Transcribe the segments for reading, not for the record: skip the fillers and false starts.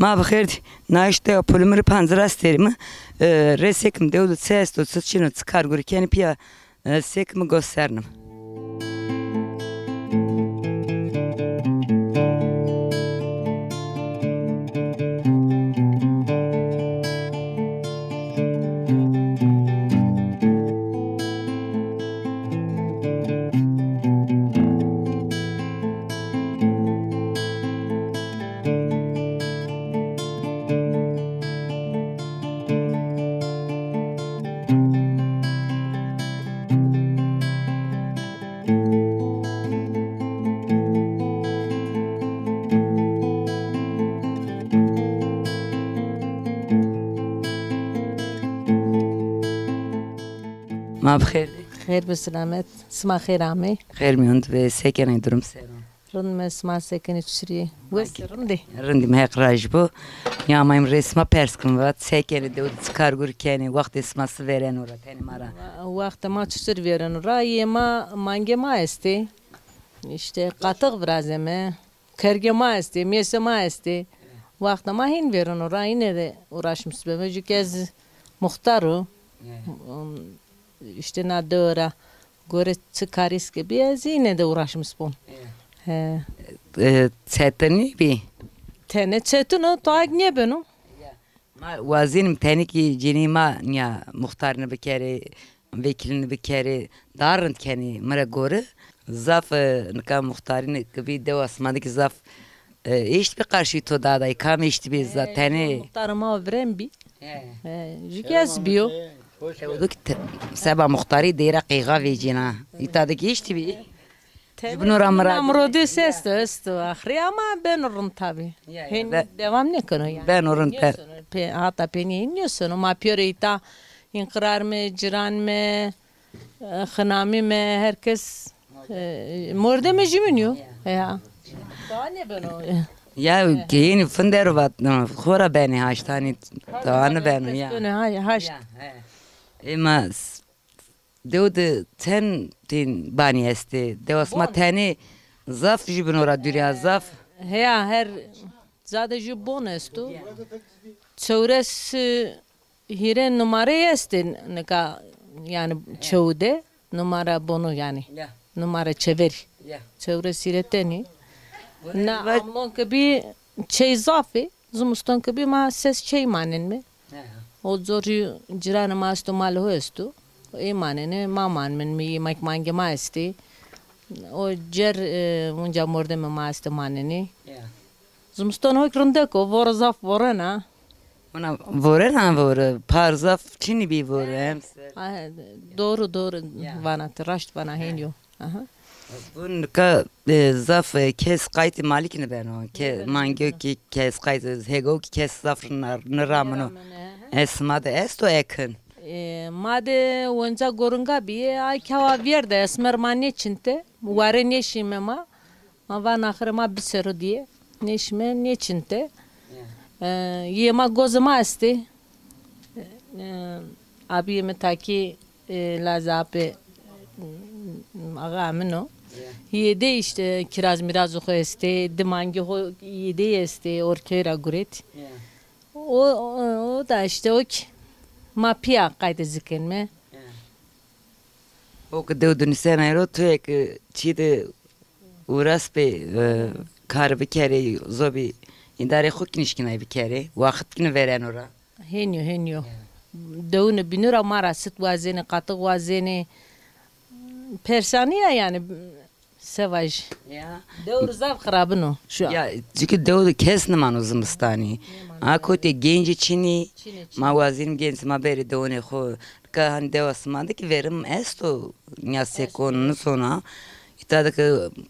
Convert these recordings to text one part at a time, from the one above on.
ما بخیر ناشته پولمر پنجره استریم رسیکم دیود سه است و سچینو کارگوری کنی پیا سیکم گسترنم. ما بخیر. خیر به سلامت. اسم خیر عمه. خیر میوند و سکنی درم سرم. رند اسم سکنی چشری. وست رندی. رندی مهک راجبو. یا مایم رسم پرس کنم وقت سکنی دود کارگور کنی وقت اسم سویرن ورا تنی مارا. وقت ما چشر ویرن ورا یه ما مانگه ما استی. işte katık birazeme. Kerge ma استی. میس ما استی. وقت ما هین ویرن ورا اینه ده uğraşmış be. Çünkü kez muhtaru. İşte nadora göre çıkarız gibi az yine de uğraşmış bu. Çetini bi. Tene çetini taag niye benim? Ma vazinim teni ki cinima ya muhtarını bir kere vekilini bir kere darın keni mara göre zaf nka muhtarını gibi de asmadık zaf işte bir karşı to da ikam işte bir zaten muhtarıma verem bi. Jikaz biyo. سبا مختاری دیره قیقا ویجینا ایتاده که ایشتی بی جبنو را مراد نمرودی است آخری اما بنورن تابی devam ne konu yani بنورن hatta peni iniyorsun ama piyorita inkrar mı ciran mı xınami mı herkes morde mi ciminiyor ya daha ne ben o ya kiyini fınderu bat khora beni haştani taanı beni ya haş Ama devde ten din bani esti. Devasma teni zaf jibin ora dünya zaf. Ya her zade jibon estu. Çevres hire numara esti neka yani çevde numara bunu yani. Numara çevir. Çevres hire teni. Na amlon kebi çey zafi. Zumuston kebi ma ses çey manen mi? O zoru ciranı maastu mal hoestu. İmanene maman men mi mak mange maasti. O cer munca morde me maastu maneni. Zumuston hoy krundeko vor zaf vorena. Ona vorena vor par zaf çini bi vorem. Doğru vana tıraşt vana henyo. Bun ka zaf kes kayıt malikini ben o ke mange ki kes kayıt hego ki kes zaf nramano. Esma da esto ekın. Made onca gorunga bi ay kava verde esmermane çinte vare neşime ma van ahrema biseru diye neşime ne çinte yema gozma asti abi yeme taki lazape aga meno yede işte kiraz miraz o este demangi ho yede este orkera guret o da işte o ki mapya kaydı zikenme. O kadar ödün sen ayrı tuyak çiğde uğras be kar bir kere zobi idare huknişkine bir kere vakit günü veren ora. Henyo. Dövünü binura mara sıt vazeni katık vazeni persaniye yani sevaj. Ya. Dövür zav kharabını şu. Ya çünkü dövdü kesne man uzunstani. Akote genci çini ma vazinim genç ma beri dövne xo ka han devasmadı ki verim esto ya sekonun sona itada ki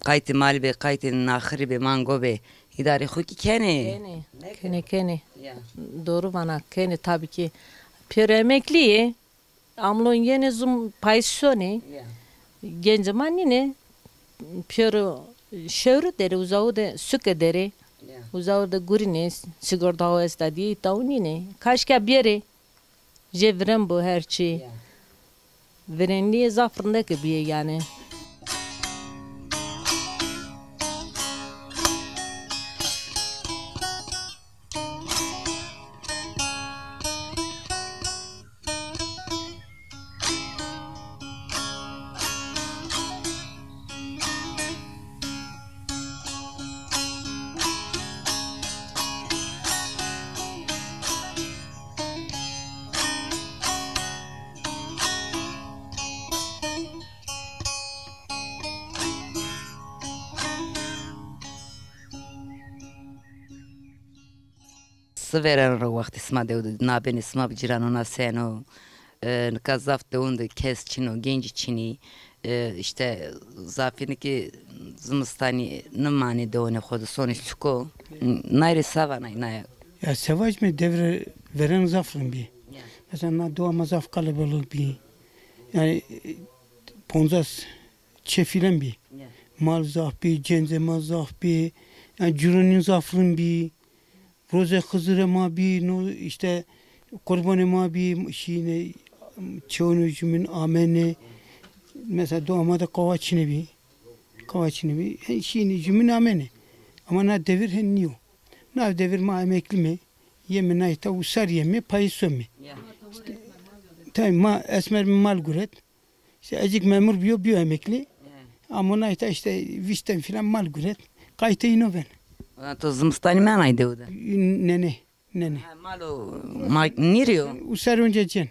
kayıt mali be kayıtın ahiri be mango be idare xo ki kene. Doğru bana kene tabii ki. Pir emekliye amlon yeni zum paysoni. Genç zaman yine pir şevru deri uzağı da süke deri. Uzağı da gurines sigorta o estadi taunine. Kaşka biri jevrem bu her şey. Verenliğe zafrında gibi yani. Sıveren vakti sma devdu nabeni sma biciran ona seno kazaf devundu kes çino genci çini işte zafini ki zımstani nımani devune kodu sonu suko nayri savanay nay. Ya sevaj mi devre veren zafrın bir. Mesela doğama zaf kalabalık bir. Yani ponzas çefilen bir. Mal zaf bir, cenze mal zaf bir. Yani cürünün zafrın bir. Roze Hızır'a ma bir, no işte kurbanı ma bir, şeyine çoğunu cümün amene. Mesela doğamada kavaçını bir. Kavaçını bir. Şeyine cümün amene. Ama na devir hen niyo. Na devir ma emekli mi? Yeme na ita usar yeme payı mi? İşte, tabii ma esmer mal guret. İşte azıcık memur biyo emekli. Ama na ita işte vişten filan mal guret. Kayıtı ino ben. To zımstani menay devdu. Nene. Malo niriyo. Usar önce cen.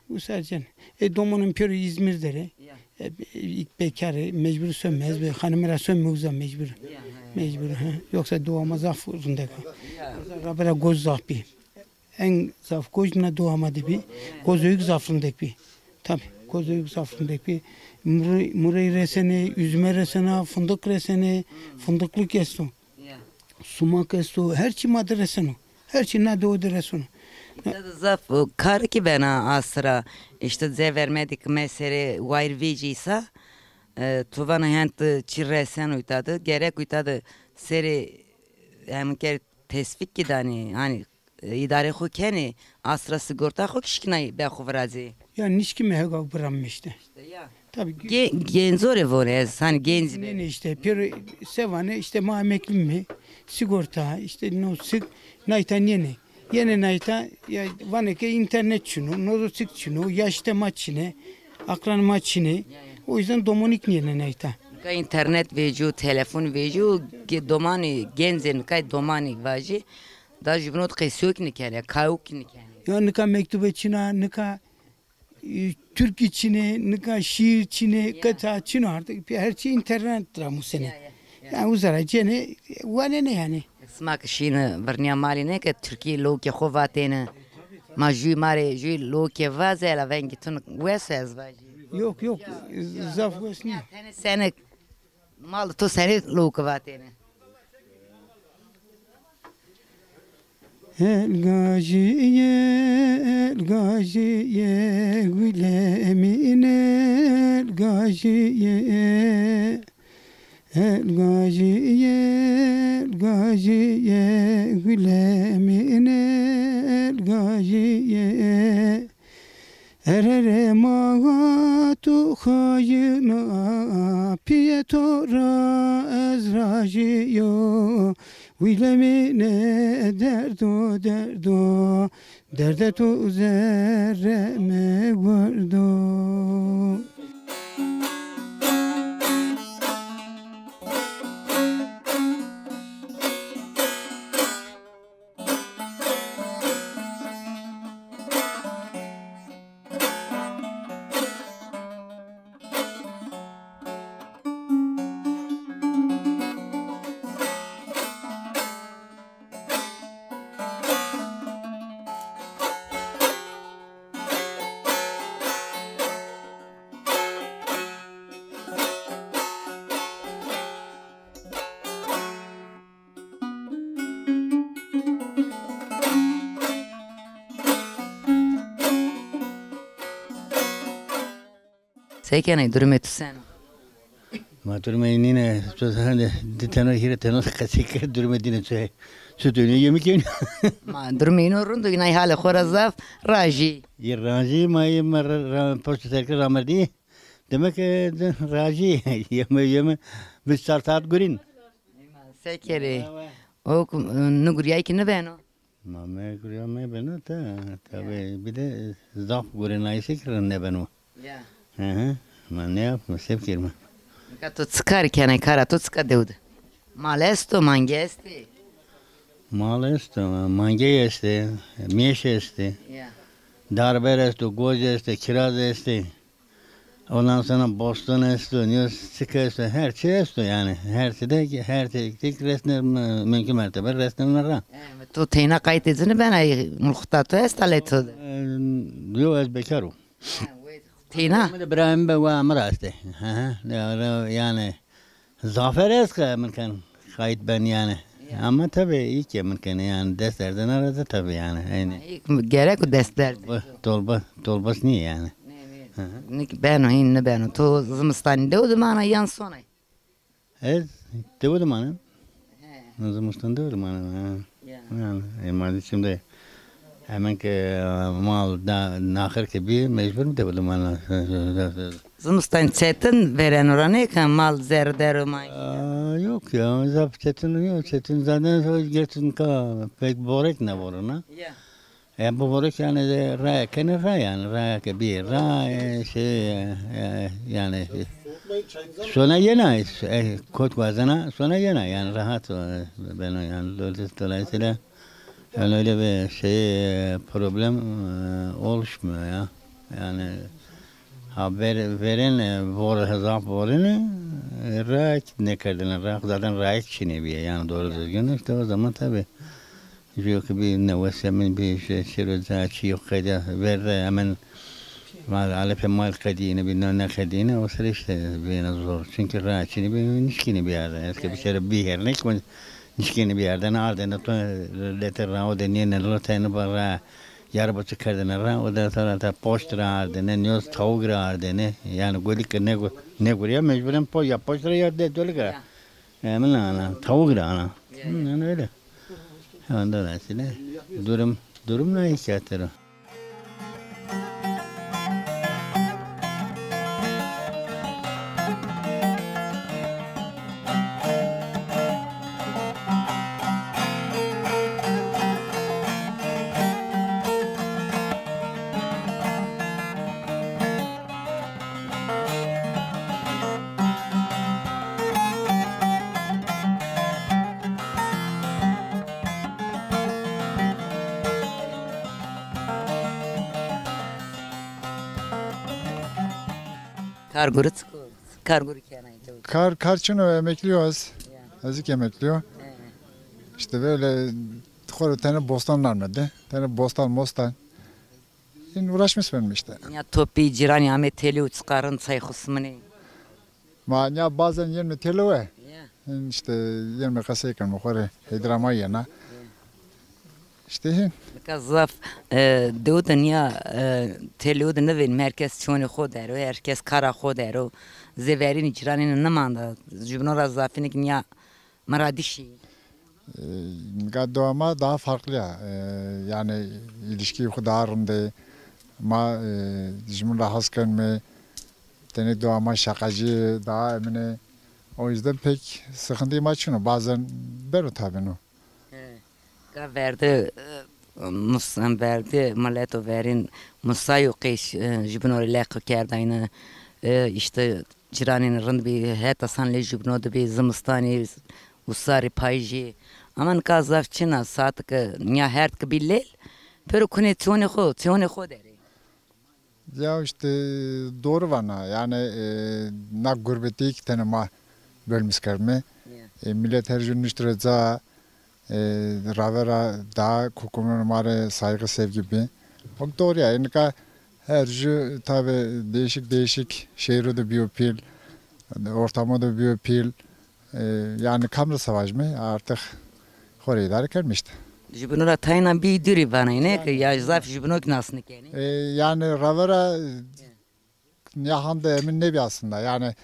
Usar cen. Domanın pörü İzmir'de. İlk bekarı mecbur sönmez ve hanımlara sönme uzan mecbur. Mecbur. Yoksa doğama zaf zorunda. Rabera göz zaf bir. En zaf gözüne doğamadı bir. Gözüyük zafrındaki bir. Tabii gözüyük zafrındaki bir. Murey resene, üzme resene, fındık resene, fındıklık esto. Sumak esto, her şey madde resene. Her şey ne doğdu resene. Zaf kar ki bana asra işte ze vermedik mesele wire vicisa tuvana hent çirresen uytadı gerek uytadı seri hem ker tesvik gidani hani idare xo keni asra sigorta xo kişkinay be xovrazi Yani nişki mehga bırakmıştı. Tabii genzore vorez hani genz ne işte bir sevane işte ma emekli mi sigorta işte no sık nayta yeni nayta ya vaneke internet şunu no sık şunu yaşta maçını akran maçını o yüzden domonik yeni nayta ka internet veju telefon veju ge domani genzen kay domani vaji da jibnot qesyok nikale kauk nikale ya nika mektubu çina nika Türk içine, nika şiir içine, kata çino artık her şey internet ramu sene. Yani uzara cene, wane ne yani? Smak şine verniya mali ne ki Türkiye loke xovatene ma ju mare ju loke vazela vengitun wesez vaji. Yok zaf vesni. Sene mal to sene loke vatene. El gaziye gülemin el gaziye gülemin el gaziye erere mağa tu hayına piyetora ezrajiyo Gülemine derdo derde tu zerreme guardo. Sekene durmetu sen. Ma durmayınine sözlerinde diteno hire teno kasik durmadine şey sütünü yemek yiyin. Ma durmayın orundu yine hale xorazaf raji. Raji ma yemar post terk ramerdi. Demek raji yeme biz sartat gurin. Sekere. O nuguriyay ki ne beno. Ma me guriya me beno tabi bir de zaf gurin ayse kiran ne beno. Ya. Ma ne yapma sevkirme. Kato tskar kene kara to tska devdu. Malesto mangesti. Malesto mange este, mieş este. Ya. Darber este, goz este, kiraz este. Ondan sonra Boston istiyor, New York istiyor, her şey istiyor yani. Her tek resmen mümkün mertebe resmen تو تینا قایت زنی بنای مختاتو استالتو Yok ez bekarım. تینا İbrahim Bey ve Maraş'ta. Yani zafer eski mümkün kayıt ben yani. Ama tabii iyi ki mümkün yani derslerden arada tabii yani. gerek o dersler Tolbas niye yani? بانو این نه بانو تو زمستانی دو زمانه یان سونه Ez demedim hanım. Nazımıstan demedim hanım. Yani madem şimdi hemen ki mal da nakır ki bir mecbur mu demedim hanım. زمستان çetin veren oranı kan mal zerder may Yok ya zap çetin yok çetin zaten gerçekten pek borek ne var ona. Bu borek yani raya kenar raya yani raya ki bir raya şey yani sonra yine kot vazana sonra yine yani rahat ben yani dolayısıyla yani öyle bir şey problem oluşmuyor ya yani haber veren var hesap varını rak ne kadar rak zaten rak çini bir yani doğru düzgün işte o zaman tabi yok bir nevsemin bir şey yok kadar ver hemen على فمال قدينا بدنا ناخدينا وصلش بينا زور çünkü rahatçını bir nişkini bir yerde eski bir şey bir yer ne ki nişkini bir yerden ardına to letter rawo deniye ne lotayını bara yarabı çıkardığına ra o da sonra da poştra ardına news tavuk ardına yani golik ne görüyor mecburen poştra yerde dölga hemen ana tavuk ana yani öyle ondan dolayısıyla durum ne hikayetleri. Karguru kenaydı. Karçını emekliyoruz. Ezik emekliyor. İşte böyle tıkor tane bostanlar mıydı? Tane bostan. Yani uğraşmış benim işte. Ya topi ciran ya meteli çıkarın say kısmını. Ya bazen 20 TL ve işte 20 kasayken muhare hidramayana. İşte Kazaf دودن یا تلود نوین مرکز چون خود دارو herkes kara خود دارو زیورین اجرانین نمانده جبنا را زافینی که نیا maradişi. Doğama daha farklı ya. Yani ilişki kudarında ma cimri hasken mi teni doğama şakacı daha emine o yüzden pek sıkıntı maçını bazen beru tabii no. Verdi Musam verdi milleto verin Musayu kış jibnori lek kerdayını işte ciranin rınd bir heta sanle jibnodu bir zımstani usari payji aman kazafçına saat ki ya her ki billel pero koneksiyonu xo deri. Ya işte doğru var yani na gurbeti iki tane ma bölmüş kerme millet her gün niştreza ravera daha kukumlara saygı sevgi bir. O doğru ya. Yani her gün tabi değişik şehirde bir pil, ortamda bir pil. Yani kamera savaş mı artık oraya idare gelmişti. Jibnora tayna bir diri bana ne ki ya zaf jibnok nasıl yani? Yani ravera ya handa emin ne bir aslında yani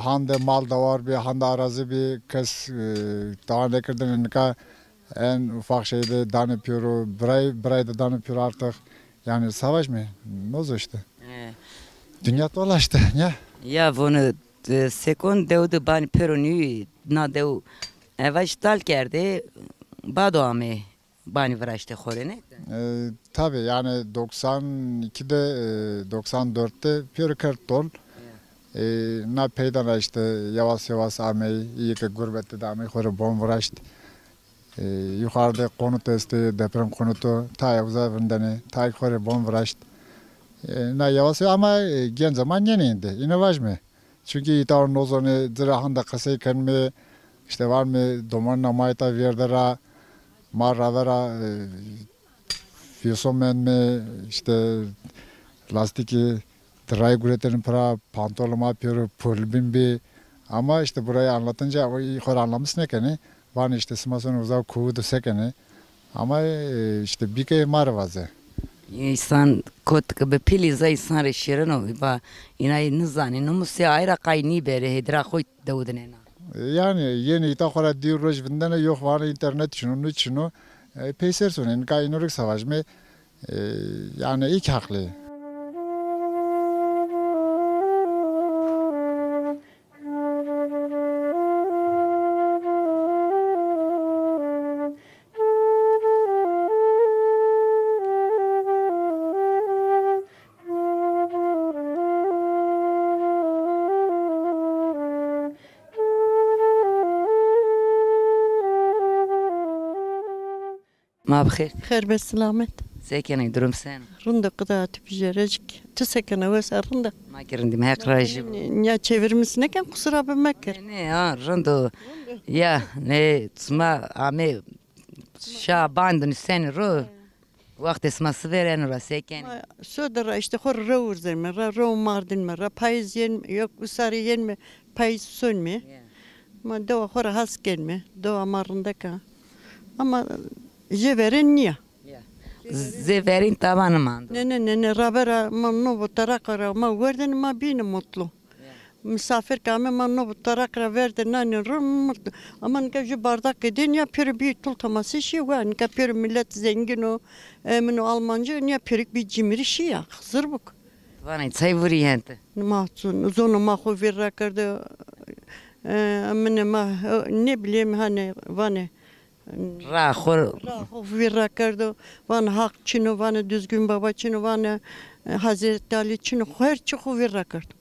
handa mal da var bir handa arazi bir kız daha ne kadar en ufak şeyde dan yapıyor, bray da dan yapıyor artık. Yani savaş mı? Ne oldu işte? Dünya dolaştı ya. Ya bunu sekund devdu bani peronu na dev evaş dal kerdi badoame bani vraşte khorene. Tabii yani 92'de 94'te pürkert dol. Na peydana işte yavaş ameyi iyi ki gurbette de ameyi khore bom vraştı. Yukarıda konut deprem konutu ta yavza vindane ta khore bom vraştı. Na yavaş ama gen zaman yeni indi. Yine var mı? Çünkü itar nozonu zırahında kasayken mi işte var mı domanla mayta verdera maravera fiyosomen mi işte lastiki dray gureterin para pantolon yapıyor pulbin bir ama işte burayı anlatınca o yukarı anlamış ne kene var işte smasonu uzak kuğudu sekene ama işte bir kere maravazı. İnsan kot be piliza insan reşiren o ba inay nizani numusi ayra kayni bere hedra koy davudnena. Yani yeni itakora diyoruz vindene yok var internet şunu peyser sonen kaynorik savaş mı yani ilk haklı. Ma bxir. خير بالسلامت Sekene durum sen. رندا قدا تبجرجك تسكن وسا رندا Ma kirindim hek rajib. ya çevirmesine kusura bakmakır. Ne ha rando. Ya ne tsma ame şabandın sen ro. Vakt esma sveren ora seken. Södera işte hor rovur zerme ra rov mardin me ra payız yen yok usarı yen mi payız sönme. Ma dova hor has gelme dova marında ka. Ama jeveren niye? Zeverin tabanı mandı. Ne rabera ma no bu tarakara ma verdin ma bini mutlu. Misafir kame ma no bu tarakara verdin nane rum mutlu. Ama ne kadar bardak edin ya peri bir tultaması şey var. Ne kadar millet zengin o emin o Almanca ne peri bir cimri şey ya. Hızır buk. Vana çay vuri yente. Mahzun zonu ma khu virra kardı. Amine ma ne bileyim hani vane. Ra khor. Virra kardı. Van hak çino van düzgün baba çino van Hazreti Ali çino her çu virra kardı.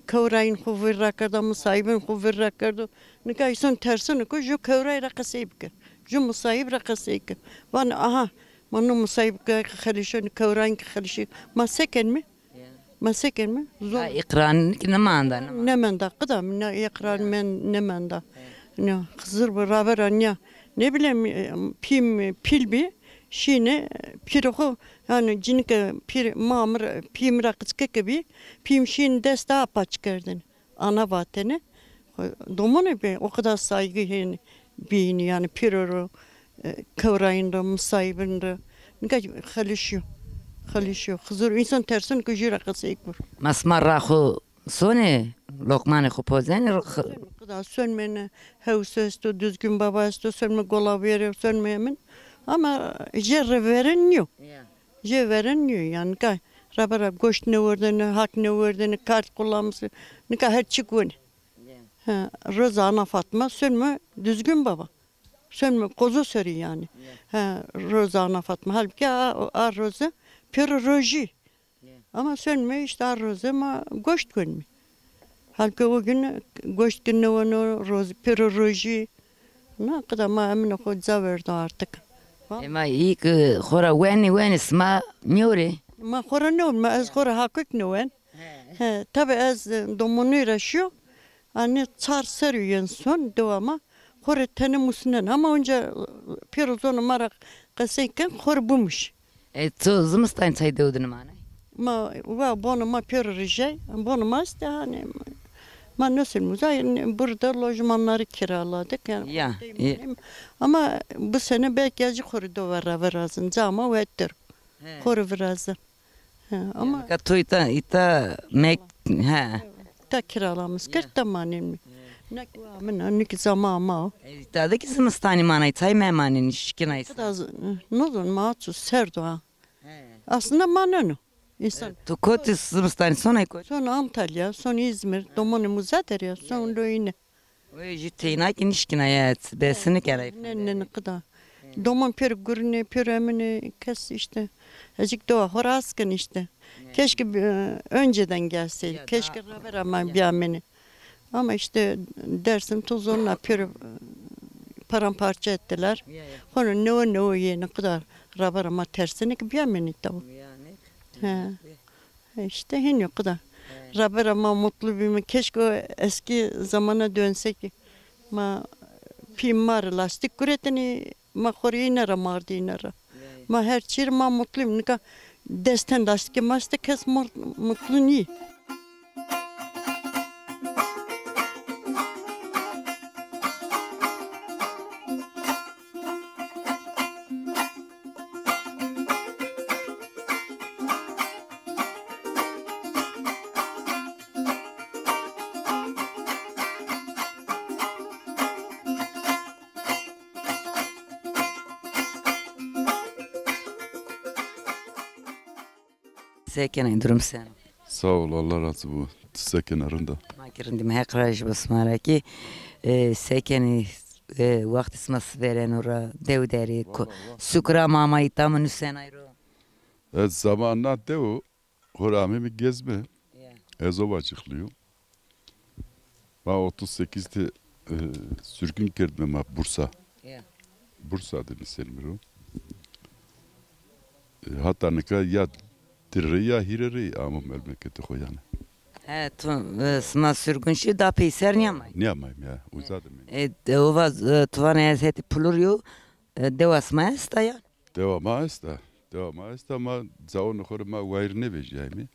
Kavrayın khu virra kardı musayibin khu virra kardı. Ne kayson tersine ko jo kavray rakasayıp kar. Jo musayib rakasayıp kar. Van aha manu musayib ka khalishon kavrayın khalişi. Ma seken mi? Ma seken mi? Ha ikran ne manda. Ne menda qıdam ne ekran men ne menda. Ne kızır bu raver anya. Ne bileyim pil bir şine pirohu yani cinke pir mamır pimra kıçke gibi pim şin desta apaçkerdin ana vatene domone be o kadar saygı yani bini yani piroro kavrayında musayibinde ne kadar halişiyor hızır insan tersin kujira kasayık var Masmar ra khu sone lokman khu pozen. kadar sönmene hevsesto düzgün babasto sönme gola veriyor sönmeyemin ama jerre veren yok. Veren yok yani kay rabara goş ne verdiğini hak ne verdiğini kart kullanması ne kadar her çıkıyor. Rıza Fatma sönme düzgün baba. Sönme kozu seri yani. Rıza Fatma halbuki a Rıza piroloji. Ama sönme işte a Rıza ama goş gönmü. Halbuki o gün goş günü onu roz piroloji. Ne kadar ma emin koca verdi artık. Ema ilk khora weni sma miore. Ma khora ne ma az khora hakik ne wen. Tabi az domunu raşıyor. Anne çar seriyen son devama. Khora tane musnen ama önce pirozonu marak kasayken khora bumuş. Tu zımstan çay dövdün mana. Ma va bonu ma piroloji. Bonu ma işte hani ma nasıl muzay burada lojmanları kiraladık yani. Ya. Ama bu sene belki acı khora var verazın cama ve ettir. Khora verazın. Ama Ka tu ita mek ha. ta kiralamış 40 tamamen. Ne var ne zaman ma. Ita da ki zımstani mana çay memanin şikina ise. Kadar nozun maçu serdoğa. Aslında manano. İnsan. Tu kot zımstani sona kot. Sonra Antalya, sonra İzmir, domonu muzader ya, sonra yine. Ve jiteyna ki nişkina ya besini kelay. Ne kadar. Domon pür gürüne, pür emine kes işte. Azıcık doğa horasken işte. Keşke önceden gelseydi. Keşke haber ama bir amene. Ama işte dersim tuzunla pür paramparça ettiler. Sonra ne o ye ne kadar rabar ama tersine ki bir amene tabu. İşte hen yok da. Rabbim ama mutlu bir mi? Keşke o eski zamana dönsek. Ma pimar lastik kuretini ma khori inara mardi inara. Ma her çir ma mutluyum. Nika desten lastik mastek kes mutlu ni. Sekene durum sen. Sağ ol Allah razı bu tise kenarında. Makirindim hekraj basmaraki sekeni vakti smas veren ora devderi sukra mama itamın üsen ayrı. Zamanla devu Horami mi gezme. Ezov açıklıyor. Ben 38'de sürgün girdim ama Bursa. Bursa dedi Selmiro. Hatta ne kadar ya dirri ya hirri ama memleketi koyanı. He sma sürgünşü da peyser niyamay. Niyamayım ya uzadım. Ova tuvan ezeti puluriyo devasma esta ya. Devam esta ama zaten koruma gayrı ne vereceğimi.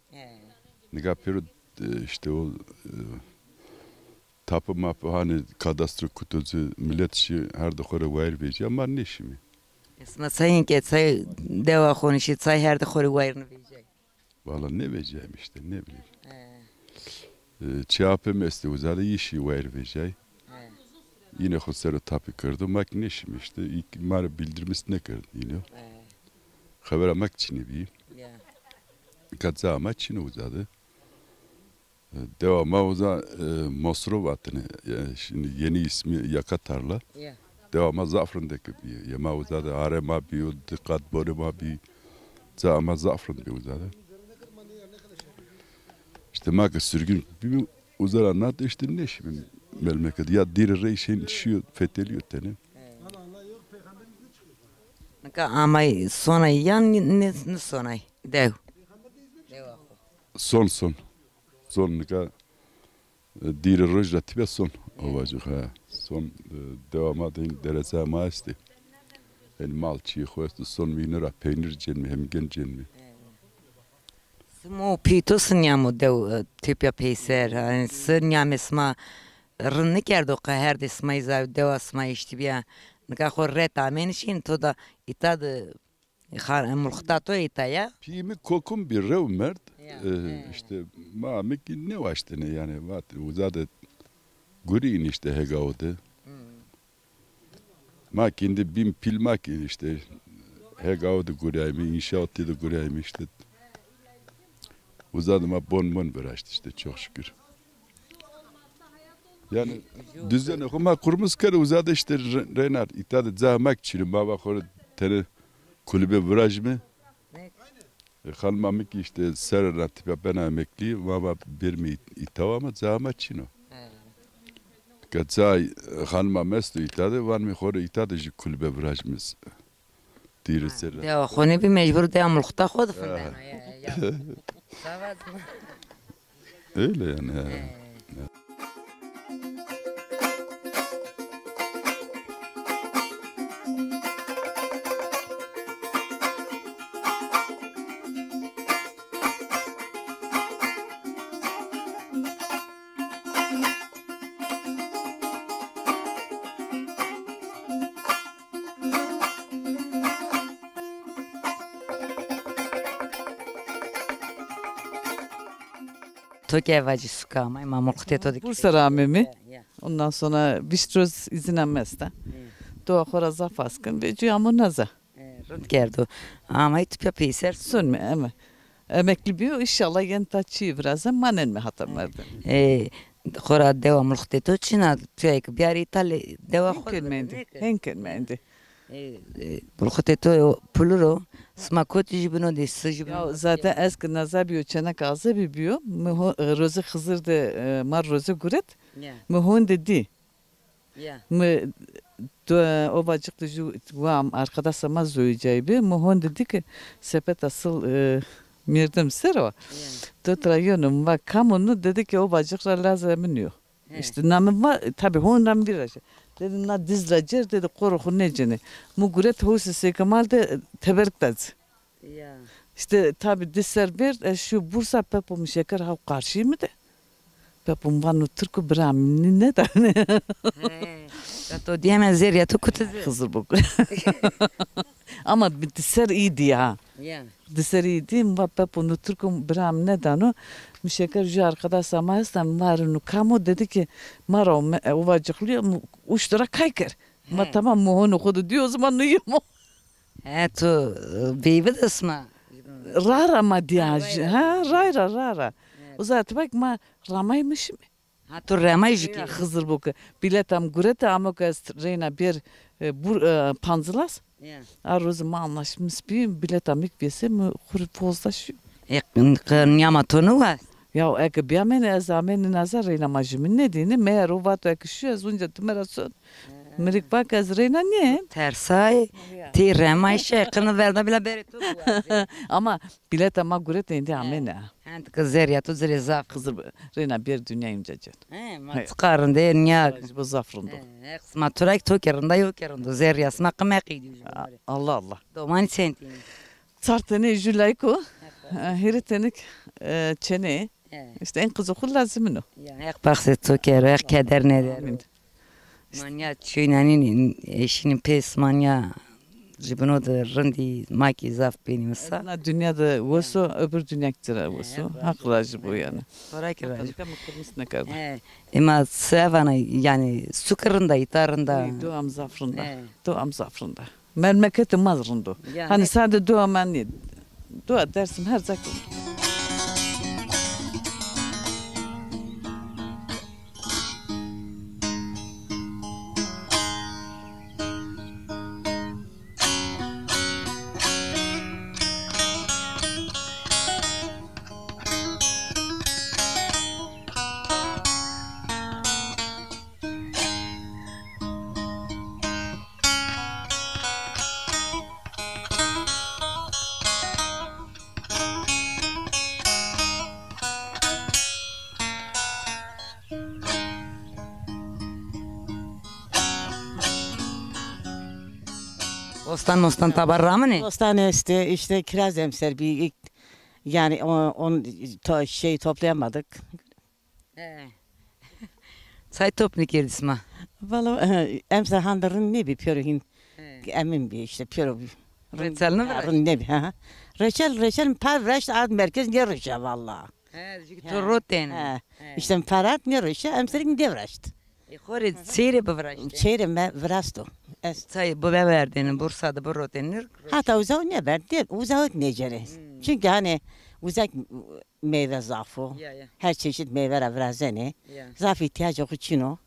Ne kadar işte o tapu mapı hani kadastro kutucu millet işi her dakika gayrı vereceğim ama ne işimi. Sma sayın ki say deva konuşu say her de kori gayrını verecek. Valla ne vereceğim işte ne bileyim. Çapım este uzadı işi gayrı vereceğim. Yine kusura tapu kırdı mak ne işim işte ilk mara bildirmesi ne kırdı yine. Haber almak için bir. Kadza ama Çin'e uzadı. Devamı uza Mosrov atını şimdi yeni ismi Yakatarla. Devamı Zafrın'daki bir. Yema uzadı arama bir dikkat boruma bir. Ama Zafrın bir uzadı. İşte maka sürgün bir uzar anlattı işte ne şimdi memleketi ya diri reyşin şiyor fetheliyor teni. Ama sonay yan ne sonay dev. Son ne kadar diri rojla tipe son ovacık ha. Son devamı derece maasti. El mal çiğ koystu son vinera peynir cenmi hem gen cenmi. Smo pito snyamo dev tipya peyser. Yani snyam esma rınni kerdo ka her de smay zav dev asma işte biya. Nika horret amenişin to da itadı mulhtato itaya. Pimi kokum bir rev mert. İşte mamik ne vaştı ne yani vat uzadı gurin işte hegavde. Ma kendi bin pilmak işte hegavde guraymi inşaatı da guraymi işte. Uzadıma bon bıraştı işte çok şükür. Yani düzen okuma kurmuş kere uzadı işte Renar itadı zahmak çirim baba koru tene kulübe viraj mı? Kalmamı ki işte serra tipe ben emekli baba bir mi itavama zahmak çino. Katsay kalmam estu itadı var mı koru itadı ji kulübe viraj mı? Diri serra. Ya khoni bir mecbur de amulkhta khod falan. Öyle yani. Toke vacı sukama ima mulkhte to dik. Bursa Ramimi. Ondan sonra Biştroz izinlenmezden. Doğa Hora Zafaskın ve Cüyamur Naza. Rund kerdo. Ama tipya peyser. Sönme ama. Emekli bir inşallah yeni taçıyı birazdan manen mi hatamlardı. Hora deva mulkhte to çina tüyek bir itali deva khod. Henkelmendi. Mulkhte to puluro smakot jibno de sujibno. Ya zaten eski nazar bir çenek ağzı bir biyo. Roze Hızır de mar roze guret. Mehon dedi. Me o bacıklı ju vam arkadaşıma zoyacağı bir. Mehon dedi ki sepet asıl Mirdim ser o. Tutra yönüm var kamunu dedi ki o bacıklar lazım diyor. İşte namı var tabi hondan bir şey. Dedi na dizracer dedi koruku neceni. Muguret husi sekamalde teberktadı. Ya. İşte tabi dizser bir şu Bursa pepom şeker ha karşı mı de? Pepom vanu Türk'ü bıram ne de ne? To diyemez zerya to kutu. Hızır bu. Ama dizser iyiydi ya. Ya. Dizser iyiydi. Mva pepom Türk'ü bıram ne de no? Müşeker şu arkadaş amayıstan marunu kamu dedi ki mara uvacıklıyor uçtura kaykır. Ma tamam muhonu kudu diyor o zaman nuyum o. To beybi de ısma. Rara ma diyaj. Ha rara. O zaten bak ma ramaymış mı? Ha to remay jiki. Hızır bu ki. Biletam gurete ama kas reyna bir panzılas. Ya. Arrozu ma anlaşmış bir biletam ilk biyese mi kuru pozlaşıyor. Nyama tonu var. Ya eke biamen ezamen nazar reyna majımın ne dini meğer o vato eke şu yazınca tümerason. Merik bak az reyna ne? Tersay. Ti remay şekını verda bile beri to. Ama bilet ama gurete indi amena. Hant kızerya to zrezaf. Kızır reyna bir dünya imcacet. Ma tıkarın de nyak. Bu zafrında. Ma turak to kerinde yok kerinde zerya sma qmaqi diyor. Allah Allah. Domani senti. Sartene julayko. Hiritenik çene. İşte en kızı kul lazım no. Ya ek bakse to ker ek keder ne der. Manya çöynanın eşinin pes manya jibno da rindi maki zaf benim sa. Na dünyada voso öbür dünya kitira voso. Haklacı bu yani. Torak raj. Kalıka mıkırmış ne kadar. Ima sevana yani sukarında itarında. Doğam zafrında. Doğam zafrında. Memleketim mazrındı. Yani- Hani sadece dua ben değil. Dua dersim her zaman. Ostan tabarra mı ne? Dostane işte kiraz emser bir yani on şey toplayamadık. Say topnik yerdisma. Valla emser handırın ne bir pörühin emin bir işte pörü. Reçel ne var? Ne bir ha. Reçel parvraş ad merkez ne reçel valla. To roten. İşte parat ne reçel emserin devraştı. Khore seyre bavraştı. Çeyre me vrasto. Say bu verdiğinin Bursa'da bu rotenir. Hatta uzağı ne verdi? Uzağı ne cere. Çünkü hani uzak meyve zafı. Her çeşit meyve vrazene. Zaf ihtiyacı yok için o.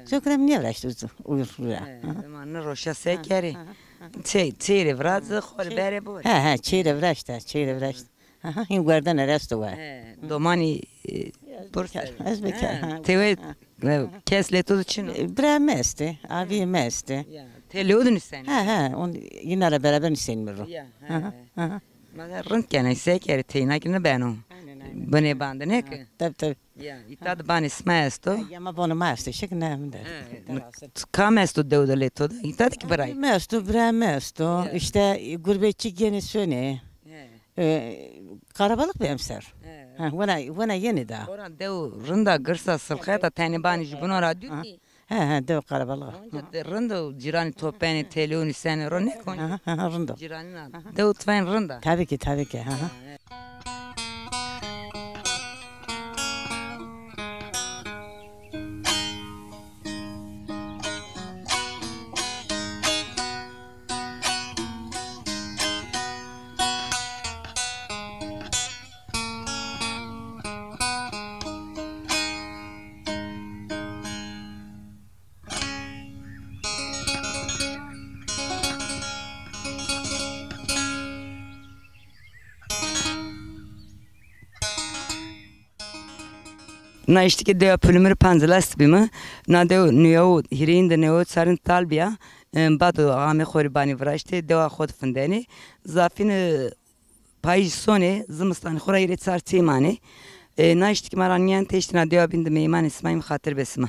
Zokrem ne vraştı uyurluğa. Zamanı roşa sekeri. Seyre vrazı khore bere bu. Çeyre vraştı. Hin guardan resto var. Domani Bursa. Az bekar. Teve kesle todo çino. Bremeste, abi meste. Teliyordun sen. On yine beraber istemiyorum. Mada rınt gene sekeri teynakini beno. Bane bande ne ki? Tabii. Ya, itad bani smesto. Ama bunu meste, şekin ne? Kamesto devdele todo. İtad ki baray. Bremesto, işte gurbetçi gene söne. Karabalık bemser. Vana yeni da. Oran dev rında gırsa sılkayta tani bani jibunu radyo ki. Dev karabalık. Rında cirani topeni teliyoni seni ro ne koni? Rında. Cirani na. Dev tfen rında. Tabii ki. Na işte ki dev pülümür panzalast bimi. Na dev neo hirin de neo sarın talbiya. Bado ame khori bani vrashte dev khod fundeni. Zafin payj sone zımıstan xura yere tsar tîmane. Naştik maranyan teştina diya bindim iman ismayim xatir besma.